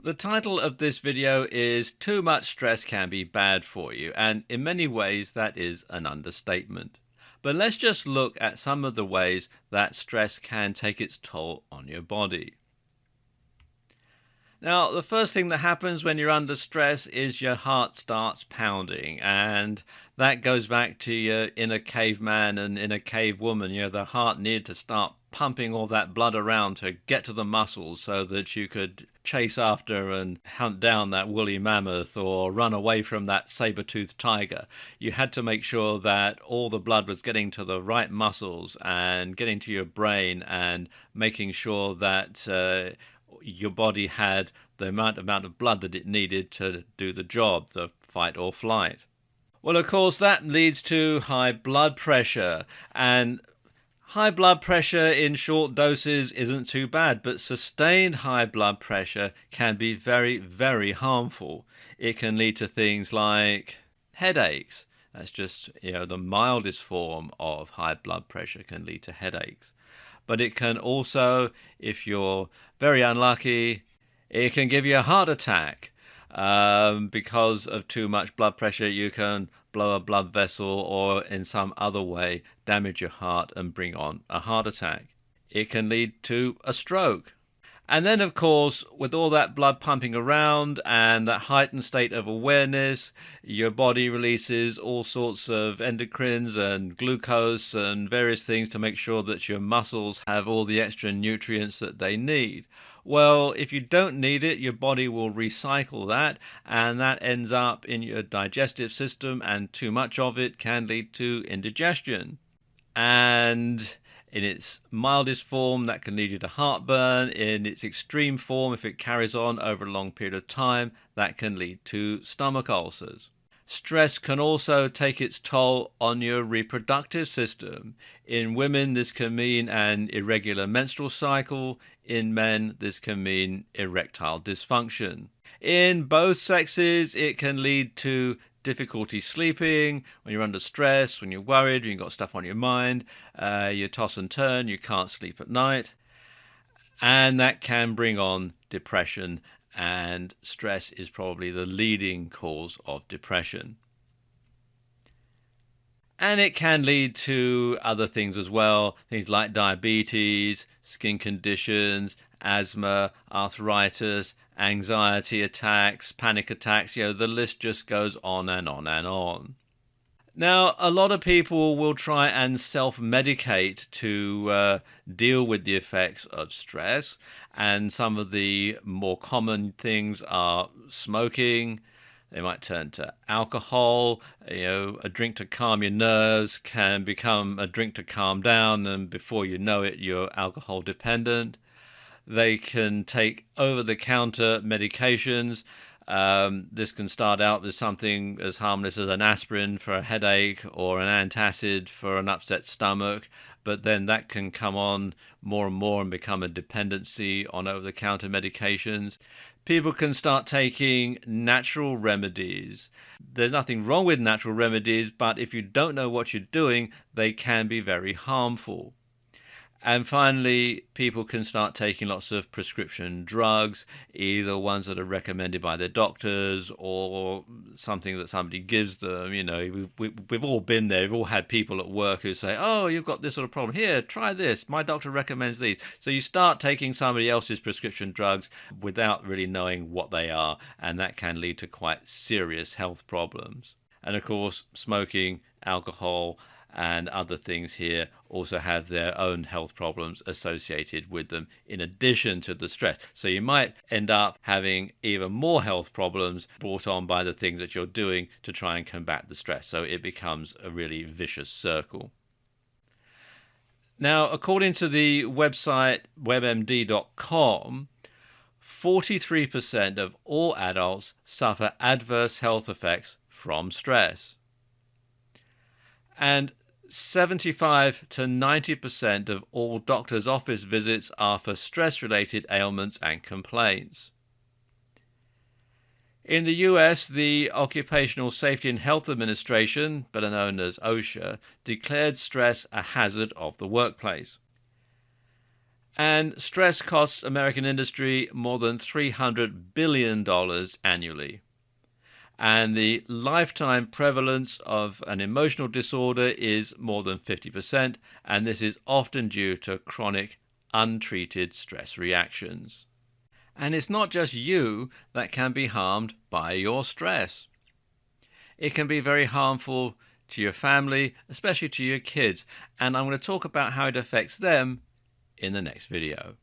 The title of this video is Too Much Stress Can Be Bad for You, and in many ways that is an understatement. But let's just look at some of the ways that stress can take its toll on your body. Now, the first thing that happens when you're under stress is your heart starts pounding, and that goes back to your inner caveman and inner cavewoman. The heart needed to start pumping all that blood around to get to the muscles so that you could chase after and hunt down that woolly mammoth or run away from that saber-toothed tiger. You had to make sure that all the blood was getting to the right muscles and getting to your brain and making sure that your body had the amount of blood that it needed to do the job, the fight or flight. Well, of course, that leads to high blood pressure, and high blood pressure in short doses isn't too bad, but sustained high blood pressure can be very, very harmful. It can lead to things like headaches. That's just, the mildest form of high blood pressure can lead to headaches. But it can also, if you're very unlucky, it can give you a heart attack. Because of too much blood pressure, you can blow a blood vessel or in some other way damage your heart and bring on a heart attack. It can lead to a stroke. And then, of course, with all that blood pumping around and that heightened state of awareness, your body releases all sorts of endocrines and glucose and various things to make sure that your muscles have all the extra nutrients that they need. Well, if you don't need it, your body will recycle that, and that ends up in your digestive system, and too much of it can lead to indigestion. And in its mildest form, that can lead you to heartburn. In its extreme form, if it carries on over a long period of time, that can lead to stomach ulcers. Stress can also take its toll on your reproductive system. In women, this can mean an irregular menstrual cycle. In men, this can mean erectile dysfunction. In both sexes, it can lead to difficulty sleeping, when you're under stress, when you're worried, when you've got stuff on your mind, you toss and turn, you can't sleep at night, and that can bring on depression, and stress is probably the leading cause of depression. And it can lead to other things as well, things like diabetes, skin conditions, asthma, arthritis, anxiety attacks, panic attacks. The list just goes on and on and on. Now, a lot of people will try and self-medicate to deal with the effects of stress. And some of the more common things are smoking. They might turn to alcohol. A drink to calm your nerves can become a drink to calm down, and before you know it, you're alcohol dependent. They can take over-the-counter medications. This can start out with something as harmless as an aspirin for a headache or an antacid for an upset stomach, but then that can come on more and more and become a dependency on over-the-counter medications. People can start taking natural remedies. There's nothing wrong with natural remedies, but if you don't know what you're doing, they can be very harmful. And finally, people can start taking lots of prescription drugs, either ones that are recommended by their doctors or something that somebody gives them. We've all been there. We've all had people at work who say, oh, you've got this sort of problem. Here, try this. My doctor recommends these. So you start taking somebody else's prescription drugs without really knowing what they are, and that can lead to quite serious health problems. And of course, smoking, alcohol, and other things here also have their own health problems associated with them in addition to the stress. So you might end up having even more health problems brought on by the things that you're doing to try and combat the stress. So it becomes a really vicious circle. Now, according to the website webmd.com, 43% of all adults suffer adverse health effects from stress. And 75 to 90% of all doctors' office visits are for stress-related ailments and complaints. In the US, the Occupational Safety and Health Administration, better known as OSHA, declared stress a hazard of the workplace. And stress costs American industry more than $300 billion annually. And the lifetime prevalence of an emotional disorder is more than 50%, and this is often due to chronic, untreated stress reactions. And it's not just you that can be harmed by your stress. It can be very harmful to your family, especially to your kids, and I'm going to talk about how it affects them in the next video.